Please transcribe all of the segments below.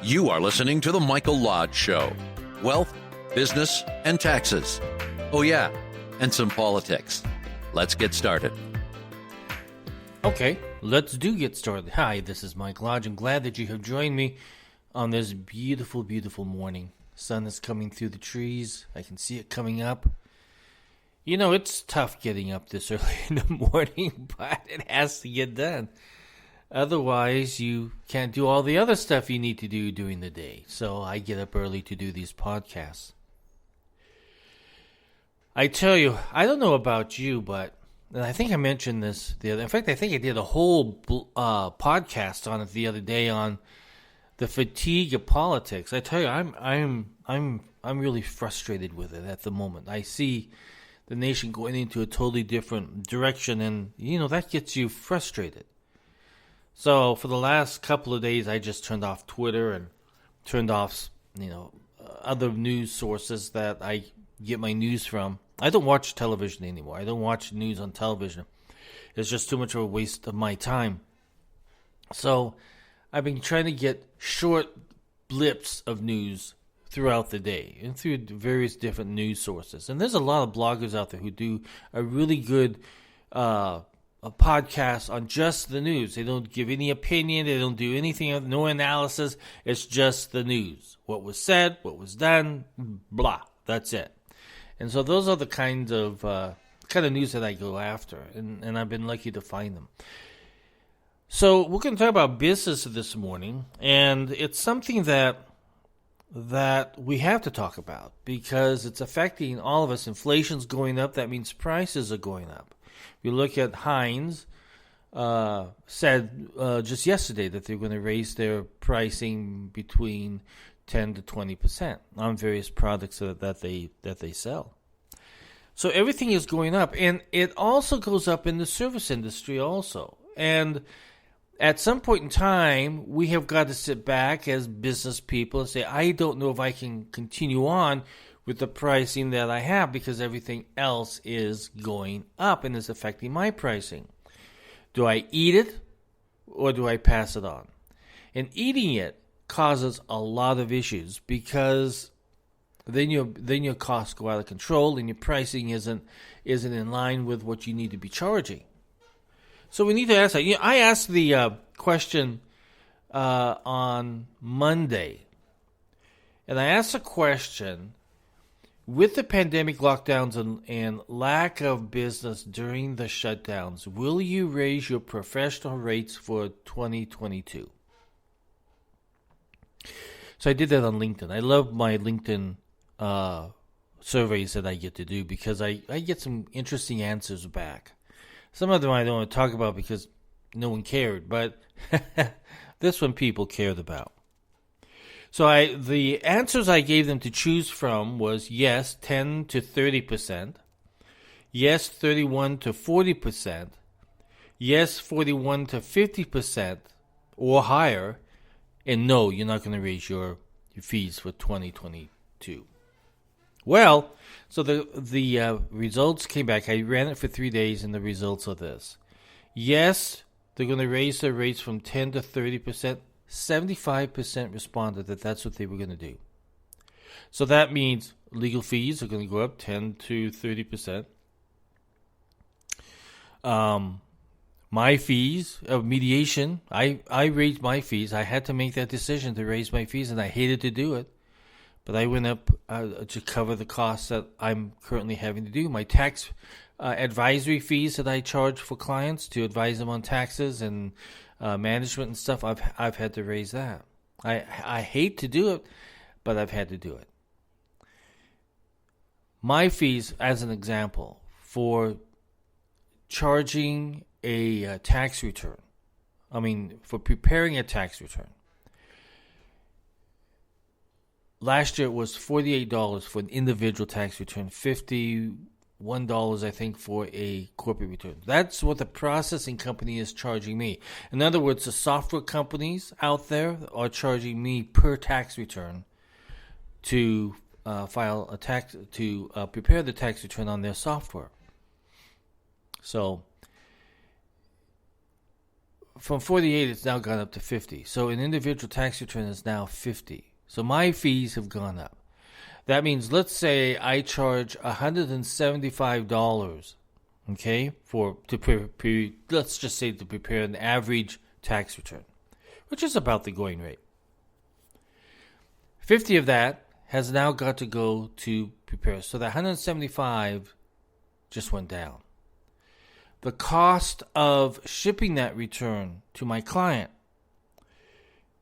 You are listening to The Michael Lodge Show. Wealth, business, and taxes. Oh yeah, and some politics. Let's get started. Okay, let's get started. Hi, this is Mike Lodge. I'm glad that you have joined me on this beautiful, beautiful morning. Sun is coming through the trees. I can see it coming up. You know, it's tough getting up this early in the morning, but it has to get done. Otherwise, you can't do all the other stuff you need to do during the day. So I get up early to do these podcasts. I tell you, I don't know about you, but and I think I mentioned this the other. In fact, I think I did a whole podcast on it the other day on the fatigue of politics. I tell you, I'm really frustrated with it at the moment. I see the nation going into a totally different direction, and you know that gets you frustrated. So for the last couple of days, I just turned off Twitter and turned off, other news sources that I get my news from. I don't watch television anymore. I don't watch news on television. It's just too much of a waste of my time. So I've been trying to get short blips of news throughout the day and through various different news sources. And there's a lot of bloggers out there who do a really good a podcast on just the news. They don't give any opinion. They don't do anything, no analysis. It's just the news. What was said, what was done, blah. That's it. And so those are the kind of news that I go after, and I've been lucky to find them. So we're going to talk about business this morning, and it's something that we have to talk about because it's affecting all of us. Inflation's going up. That means prices are going up. You look at Heinz, said just yesterday that they're going to raise their pricing between 10 to 20% on various products that they sell. So everything is going up, and it also goes up in the service industry also. And at some point in time, we have got to sit back as business people and say, I don't know if I can continue on with the pricing that I have because everything else is going up and is affecting my pricing. Do I eat it or do I pass it on? And eating it causes a lot of issues because then your costs go out of control and your pricing isn't in line with what you need to be charging. So we need to ask that. I asked the question on Monday, and I asked a question. With the pandemic lockdowns and lack of business during the shutdowns, will you raise your professional rates for 2022? So I did that on LinkedIn. I love my LinkedIn surveys that I get to do because I get some interesting answers back. Some of them I don't want to talk about because no one cared, but this one people cared about. So the answers I gave them to choose from was yes, 10 to 30%, yes, 31 to 40%, yes, 41 to 50% or higher, and no, you're not going to raise your fees for 2022. Well, so the results came back. I ran it for 3 days, and the results are this. Yes, they're going to raise their rates from 10 to 30%. 75% responded that that's what they were going to do. So that means legal fees are going to go up 10 to 30%. My fees of mediation, I raised my fees. I had to make that decision to raise my fees, and I hated to do it. But I went up to cover the costs that I'm currently having to do. My tax advisory fees that I charge for clients to advise them on taxes and management and stuff, I've had to raise that. I hate to do it, but I've had to do it. My fees, as an example, for charging a tax return, for preparing a tax return. Last year it was $48 for an individual tax return, $51 I think for a corporate return. That's what the processing company is charging me. In other words, the software companies out there are charging me per tax return to file a tax to prepare the tax return on their software. So from 48, it's now gone up to 50. So an individual tax return is now 50. So my fees have gone up. That means, let's say I charge $175, okay, let's just say to prepare an average tax return, which is about the going rate. 50 of that has now got to go to prepare. So that 175 just went down. The cost of shipping that return to my client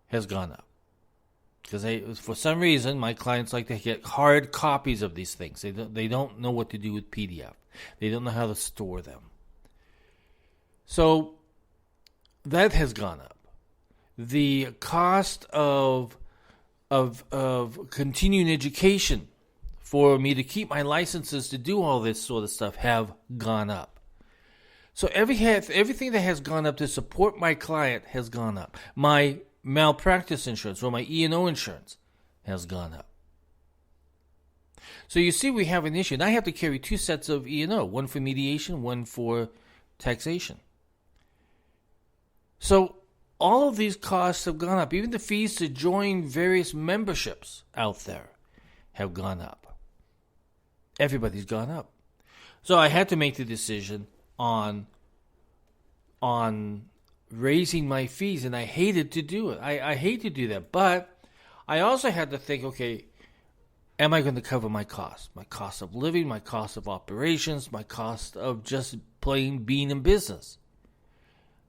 has gone up. Because for some reason, my clients like to get hard copies of these things. They don't know what to do with PDF. They don't know how to store them. So that has gone up. The cost of continuing education for me to keep my licenses to do all this sort of stuff have gone up. So everything that has gone up to support my client has gone up. My malpractice insurance or my E&O insurance has gone up. So you see we have an issue. And I have to carry two sets of E&O, one for mediation, one for taxation. So all of these costs have gone up. Even the fees to join various memberships out there have gone up. Everybody's gone up. So I had to make the decision on raising my fees, and I hated to do it. I hate to do that, but I also had to think, okay, am I going to cover my costs? My cost of living, my cost of operations, my cost of just being in business.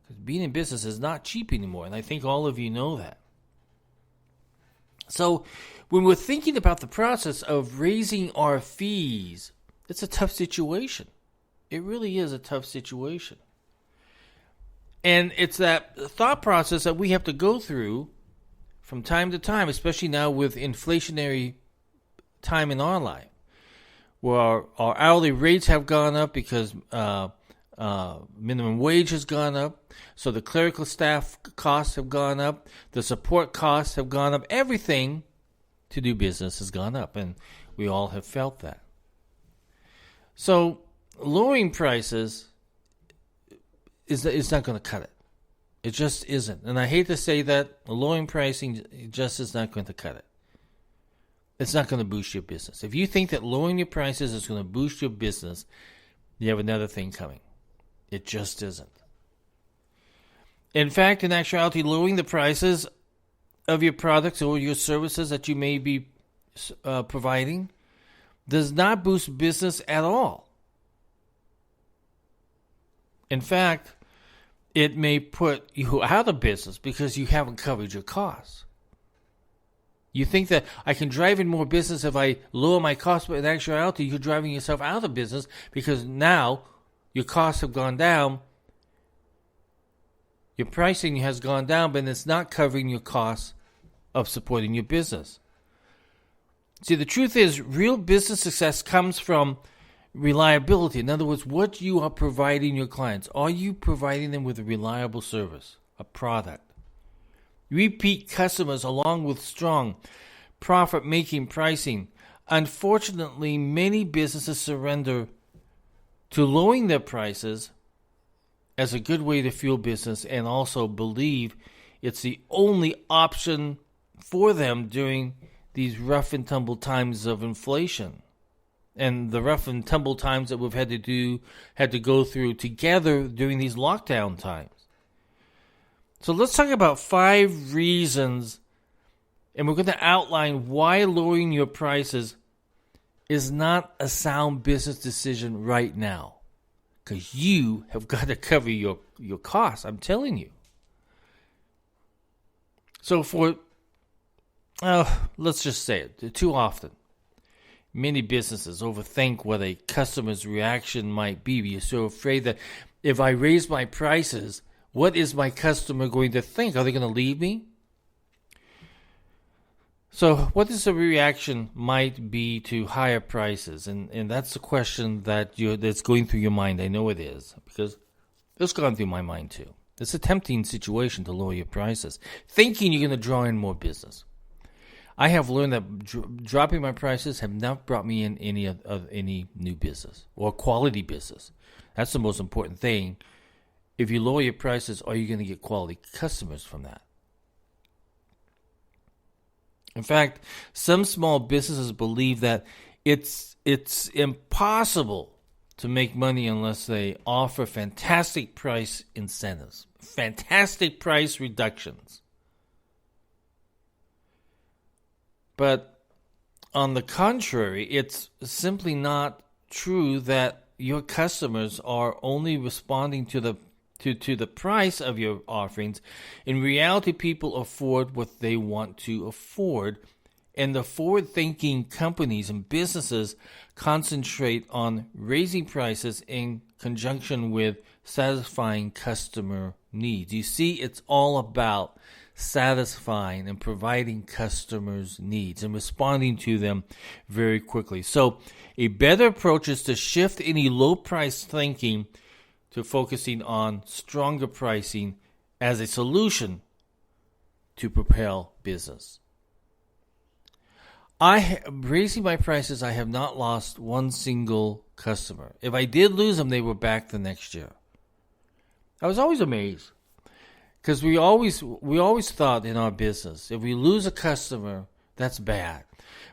Because being in business is not cheap anymore, and I think all of you know that. So when we're thinking about the process of raising our fees, it's a tough situation. It really is a tough situation. And it's that thought process that we have to go through from time to time, especially now with inflationary time in our life, where our hourly rates have gone up because minimum wage has gone up. So the clerical staff costs have gone up. The support costs have gone up. Everything to do business has gone up, and we all have felt that. So lowering prices is not going to cut it. It just isn't. And I hate to say that, lowering pricing just is not going to cut it. It's not going to boost your business. If you think that lowering your prices is going to boost your business, you have another thing coming. It just isn't. In fact, in actuality, lowering the prices of your products or your services that you may be providing does not boost business at all. In fact, it may put you out of business because you haven't covered your costs. You think that I can drive in more business if I lower my costs, but in actuality, you're driving yourself out of business because now your costs have gone down. Your pricing has gone down, but it's not covering your costs of supporting your business. See, the truth is, real business success comes from reliability. In other words, what you are providing your clients. Are you providing them with a reliable service, a product? Repeat customers along with strong profit-making pricing. Unfortunately, many businesses surrender to lowering their prices as a good way to fuel business and also believe it's the only option for them during these rough and tumble times of inflation. And the rough and tumble times that we've had to go through together during these lockdown times. So let's talk about 5 reasons, and we're going to outline why lowering your prices is not a sound business decision right now. Because you have got to cover your costs, I'm telling you. So let's just say it, too often, many businesses overthink what a customer's reaction might be. You're so afraid that if I raise my prices, what is my customer going to think? Are they going to leave me? So what is the reaction might be to higher prices? And that's the question that's going through your mind. I know it is, because it's gone through my mind too. It's a tempting situation to lower your prices, thinking you're going to draw in more business. I have learned that dropping my prices have not brought me in any new business or quality business. That's the most important thing if you lower your prices, are you going to get quality customers from that? In fact, some small businesses believe that it's impossible to make money unless they offer fantastic price incentives, fantastic price reductions. But on the contrary, it's simply not true that your customers are only responding to the price of your offerings. In reality, people afford what they want to afford, and the forward-thinking companies and businesses concentrate on raising prices in conjunction with satisfying customer needs. You see, it's all about satisfying and providing customers' needs and responding to them very quickly. So a better approach is to shift any low-price thinking to focusing on stronger pricing as a solution to propel business. Raising my prices, I have not lost one single customer. If I did lose them, they were back the next year. I was always amazed because we always thought in our business, if we lose a customer, that's bad.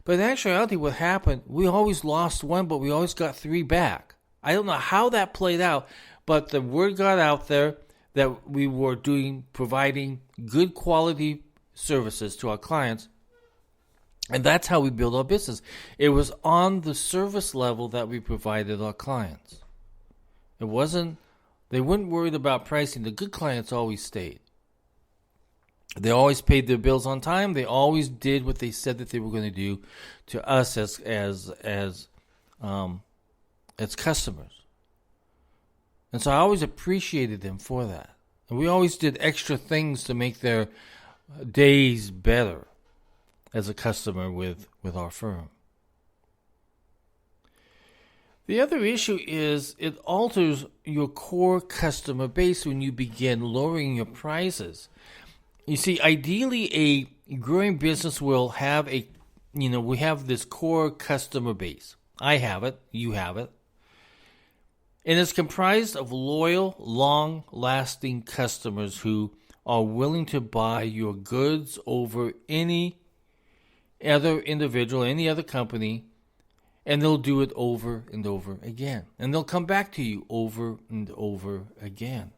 But in actuality, what happened, we always lost one, but we always got three back. I don't know how that played out, but the word got out there that we were providing good quality services to our clients. And that's how we build our business. It was on the service level that we provided our clients. They weren't worried about pricing. The good clients always stayed. They always paid their bills on time. They always did what they said that they were going to do to us as customers. And so I always appreciated them for that. And we always did extra things to make their days better as a customer with our firm. The other issue is it alters your core customer base when you begin lowering your prices. You see, ideally, a growing business will have we have this core customer base. I have it, you have it. And it's comprised of loyal, long-lasting customers who are willing to buy your goods over any other individual, any other company, and they'll do it over and over again. And they'll come back to you over and over again.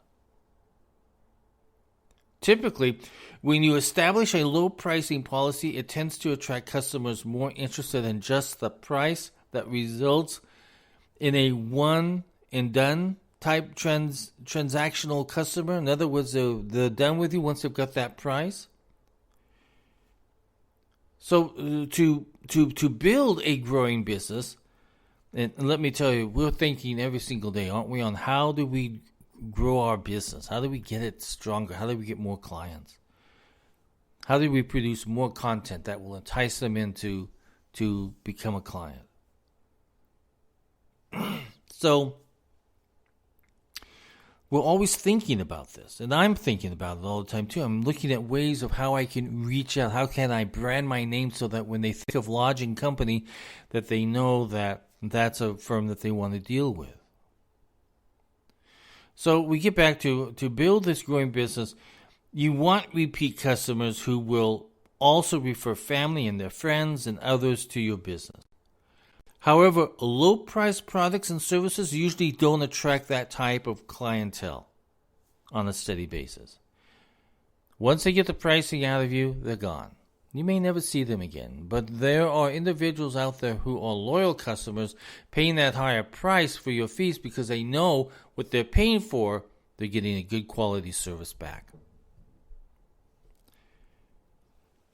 Typically, when you establish a low pricing policy, it tends to attract customers more interested in just the price that results in a one and done type transactional customer. In other words, they're done with you once they've got that price. So to build a growing business, and let me tell you, we're thinking every single day, aren't we, on how do we grow our business? How do we get it stronger? How do we get more clients? How do we produce more content that will entice them into to become a client? So we're always thinking about this, and I'm thinking about it all the time too. I'm looking at ways of how I can reach out. How can I brand my name so that when they think of lodging company, that they know that that's a firm that they want to deal with. So we get back to build this growing business. You want repeat customers who will also refer family and their friends and others to your business. However, low-priced products and services usually don't attract that type of clientele on a steady basis. Once they get the pricing out of you, they're gone. You may never see them again, but there are individuals out there who are loyal customers paying that higher price for your fees because they know what they're paying for, they're getting a good quality service back.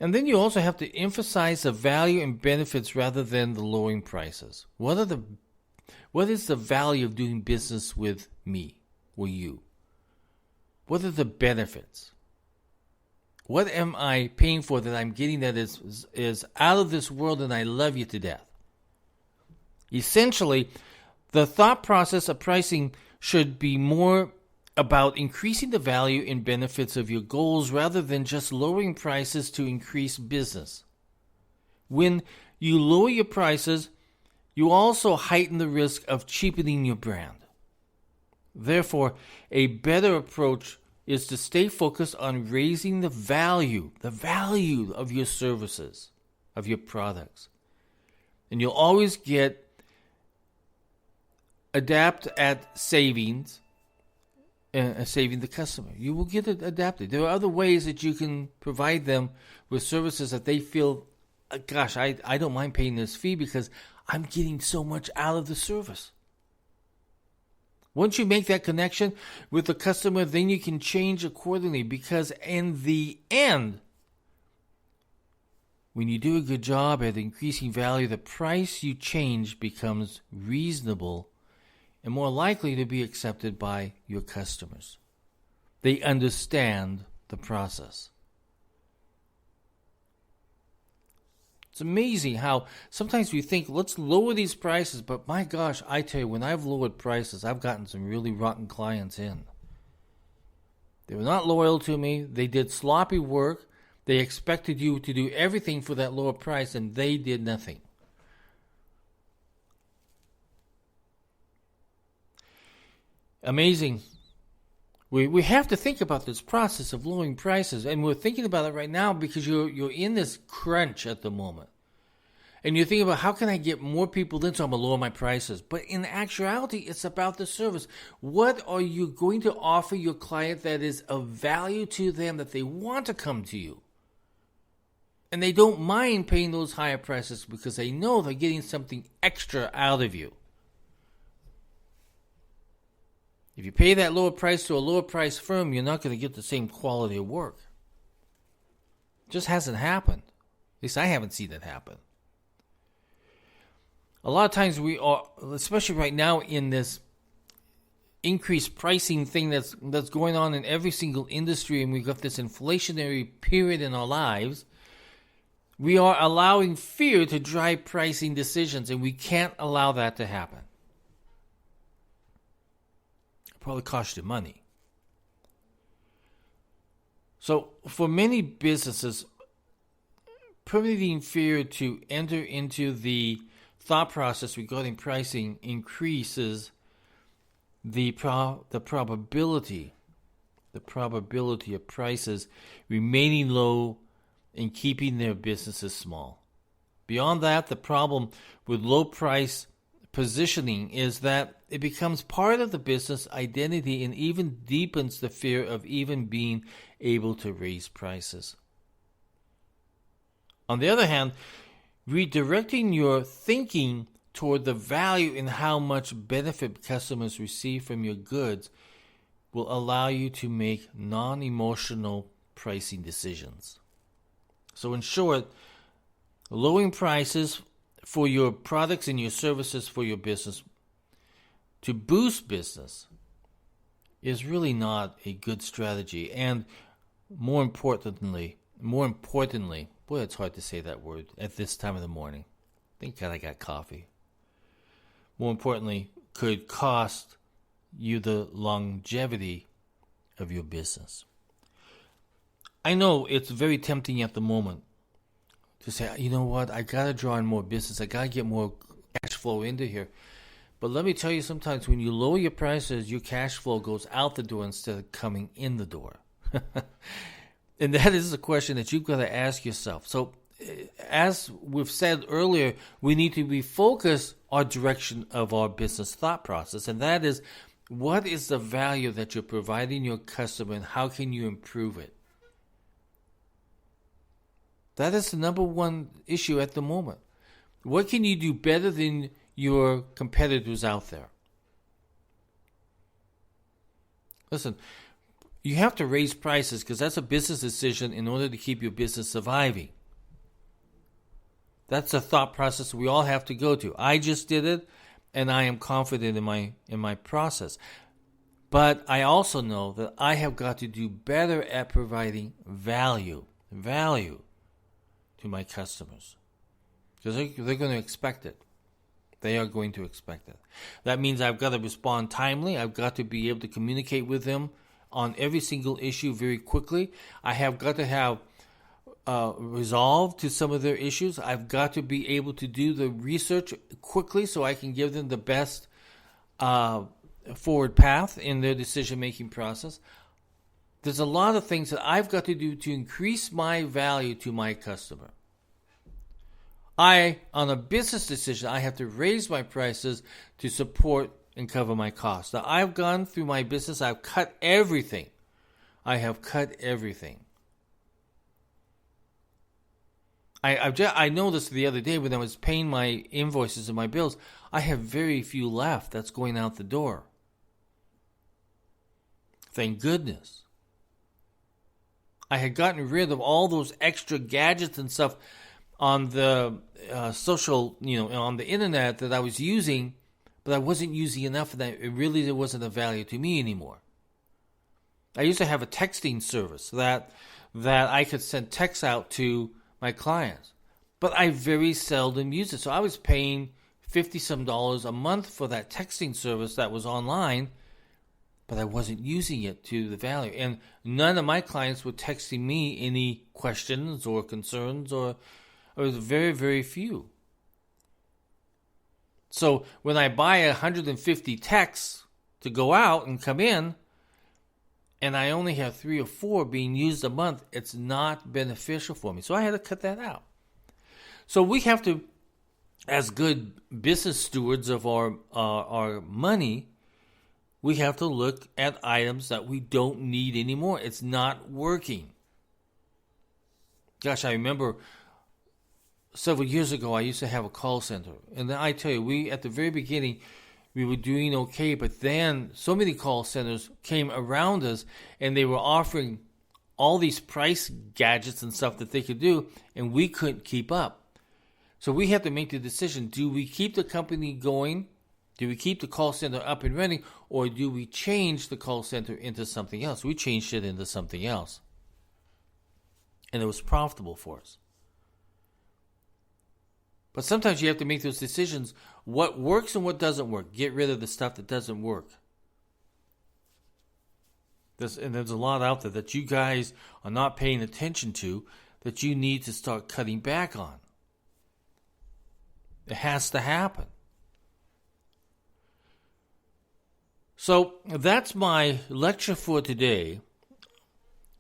And then you also have to emphasize the value and benefits rather than the lowering prices. What is the value of doing business with me or you? What are the benefits? What am I paying for that I'm getting that is out of this world and I love you to death? Essentially, the thought process of pricing should be more about increasing the value and benefits of your goals rather than just lowering prices to increase business. When you lower your prices, you also heighten the risk of cheapening your brand. Therefore, a better approach is to stay focused on raising the value of your services, of your products. And you'll always get adapt at savings, saving the customer. You will get it adapted. There are other ways that you can provide them with services that they feel, gosh, I don't mind paying this fee because I'm getting so much out of the service. Once you make that connection with the customer, then you can change accordingly, because in the end, when you do a good job at increasing value, the price you change becomes reasonable and more likely to be accepted by your customers. They understand the process. It's amazing how sometimes we think, let's lower these prices, but my gosh, I tell you, when I've lowered prices, I've gotten some really rotten clients in. They were not loyal to me. They did sloppy work. They expected you to do everything for that lower price, and they did nothing. Amazing. We have to think about this process of lowering prices, and we're thinking about it right now because you're in this crunch at the moment. And you're thinking about, how can I get more people in so I'm going to lower my prices? But in actuality, it's about the service. What are you going to offer your client that is of value to them, that they want to come to you? And they don't mind paying those higher prices because they know they're getting something extra out of you. If you pay that lower price to a lower price firm, you're not going to get the same quality of work. It just hasn't happened. At least I haven't seen it happen. A lot of times we are, especially right now in this increased pricing thing that's going on in every single industry, and we've got this inflationary period in our lives, we are allowing fear to drive pricing decisions, and we can't allow that to happen. Probably cost you money. So for many businesses, permitting fear to enter into the thought process regarding pricing increases the probability of prices remaining low and keeping their businesses small. Beyond that, the problem with low price positioning is that it becomes part of the business identity and even deepens the fear of even being able to raise prices. On the other hand, redirecting your thinking toward the value and how much benefit customers receive from your goods will allow you to make non-emotional pricing decisions. So in short, lowering prices for your products and your services for your business to boost business is really not a good strategy. And more importantly, boy, it's hard to say that word at this time of the morning. Thank God I got coffee. More importantly, could cost you the longevity of your business. I know it's very tempting at the moment to say, you know what, I got to draw in more business. I got to get more cash flow into here. But let me tell you, sometimes when you lower your prices, your cash flow goes out the door instead of coming in the door. And that is a question that you've got to ask yourself. So as we've said earlier, we need to refocus our direction of our business thought process. And that is, what is the value that you're providing your customer and how can you improve it? That is the number one issue at the moment. What can you do better than your competitors out there? Listen, you have to raise prices because that's a business decision in order to keep your business surviving. That's a thought process we all have to go to. I just did it, and I am confident in my process. But I also know that I have got to do better at providing value to my customers. Because they're going to expect it. They are going to expect it. That means I've got to respond timely. I've got to be able to communicate with them on every single issue very quickly. I have got to have resolve to some of their issues. I've got to be able to do the research quickly so I can give them the best forward path in their decision-making process. There's a lot of things that I've got to do to increase my value to my customer. On a business decision, I have to raise my prices to support and cover my costs. Now, I've gone through my business. I've cut everything. I noticed the other day when I was paying my invoices and my bills, I have very few left that's going out the door. Thank goodness. I had gotten rid of all those extra gadgets and stuff on the social, on the internet that I was using, but I wasn't using enough of that. It really wasn't of value to me anymore. I used to have a texting service that I could send texts out to my clients, but I very seldom used it. So I was paying $50-some a month for that texting service that was online, but I wasn't using it to the value. And none of my clients were texting me any questions or concerns, or it was very, very few. So when I buy 150 texts to go out and come in, and I only have 3 or 4 being used a month, it's not beneficial for me. So I had to cut that out. So we have to, as good business stewards of our money, we have to look at items that we don't need anymore. It's not working. Gosh, I remember several years ago, I used to have a call center. And then I tell you, at the very beginning, we were doing okay. But then so many call centers came around us, and they were offering all these price gadgets and stuff that they could do, and we couldn't keep up. So we had to make the decision, do we keep the company going? Do we keep the call center up and running, or do we change the call center into something else? We changed it into something else. And it was profitable for us. But sometimes you have to make those decisions, what works and what doesn't work. Get rid of the stuff that doesn't work. There's a lot out there that you guys are not paying attention to that you need to start cutting back on. It has to happen. So that's my lecture for today,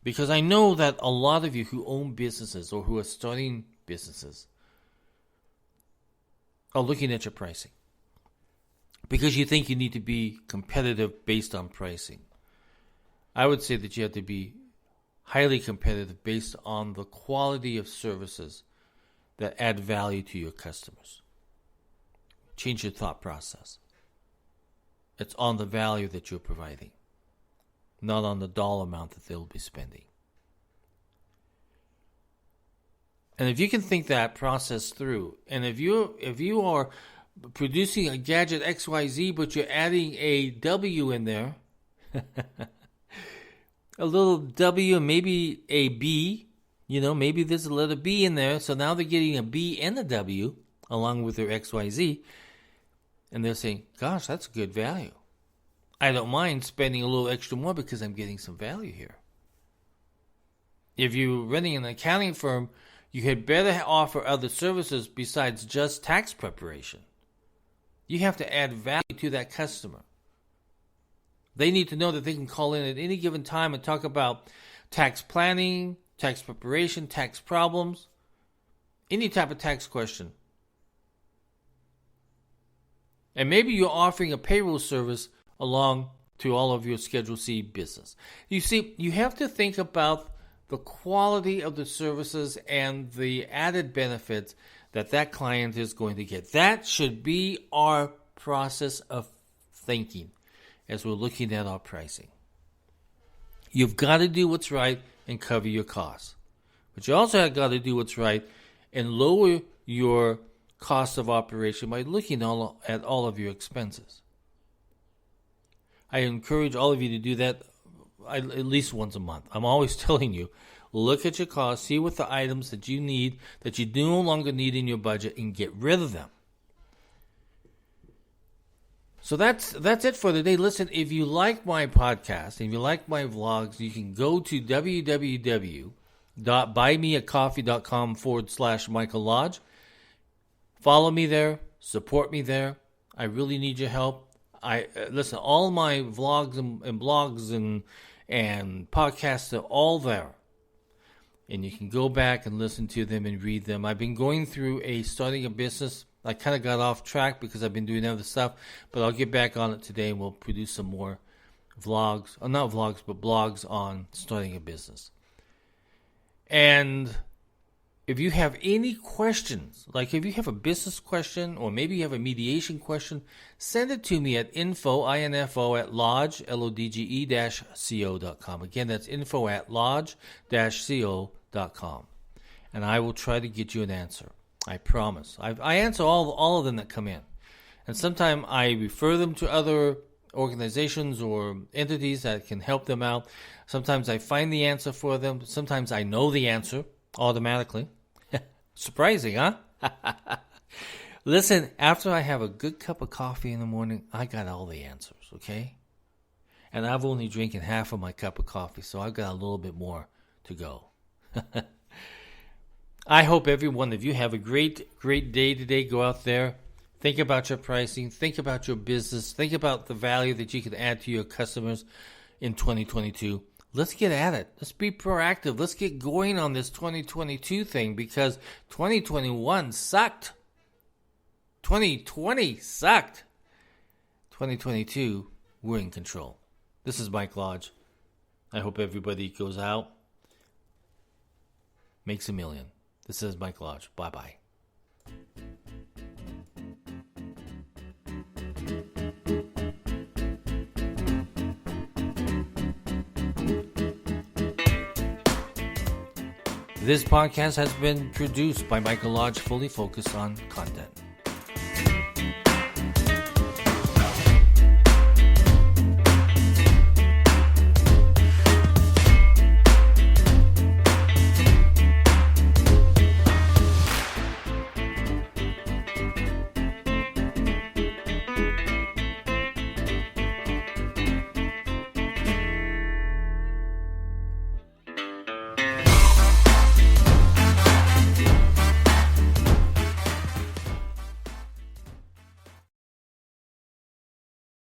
because I know that a lot of you who own businesses or who are starting businesses are looking at your pricing because you think you need to be competitive based on pricing. I would say that you have to be highly competitive based on the quality of services that add value to your customers. Change your thought process. It's on the value that you're providing, not on the dollar amount that they'll be spending. And if you can think that process through, and if you are producing a gadget XYZ, but you're adding a W in there, a little W and maybe a B, maybe there's a letter B in there, so now they're getting a B and a W along with their XYZ, and they're saying, gosh, that's good value. I don't mind spending a little extra more because I'm getting some value here. If you're running an accounting firm, you had better offer other services besides just tax preparation. You have to add value to that customer. They need to know that they can call in at any given time and talk about tax planning, tax preparation, tax problems, any type of tax question. And maybe you're offering a payroll service along to all of your Schedule C business. You see, you have to think about the quality of the services and the added benefits that client is going to get. That should be our process of thinking as we're looking at our pricing. You've got to do what's right and cover your costs. But you also have got to do what's right and lower your cost of operation by looking at all of your expenses. I encourage all of you to do that at least once a month. I'm always telling you, look at your costs, see what the items that you need, that you no longer need in your budget, and get rid of them. So that's it for today. Listen, if you like my podcast, if you like my vlogs, you can go to www.buymeacoffee.com/Michael Lodge. Follow me there. Support me there. I really need your help. Listen, all my vlogs and blogs and podcasts are all there. And you can go back and listen to them and read them. I've been going through starting a business. I kind of got off track because I've been doing other stuff, but I'll get back on it today and we'll produce some more vlogs, or not vlogs, but blogs on starting a business. And if you have any questions, like if you have a business question or maybe you have a mediation question, send it to me at info at lodge, lodge-co.com. Again, that's info at lodge-co.com. And I will try to get you an answer. I promise. I answer all of them that come in. And sometimes I refer them to other organizations or entities that can help them out. Sometimes I find the answer for them. Sometimes I know the answer automatically. Surprising, huh? Listen, after I have a good cup of coffee in the morning, I got all the answers, okay? And I've only drinking half of my cup of coffee, so I've got a little bit more to go. I hope every one of you have a great, great day today. Go out there. Think about your pricing. Think about your business. Think about the value that you can add to your customers in 2022. Let's get at it. Let's be proactive. Let's get going on this 2022 thing because 2021 sucked. 2020 sucked. 2022, we're in control. This is Mike Lodge. I hope everybody goes out, makes $1 million. This is Mike Lodge. Bye-bye. This podcast has been produced by Michael Lodge, fully focused on content.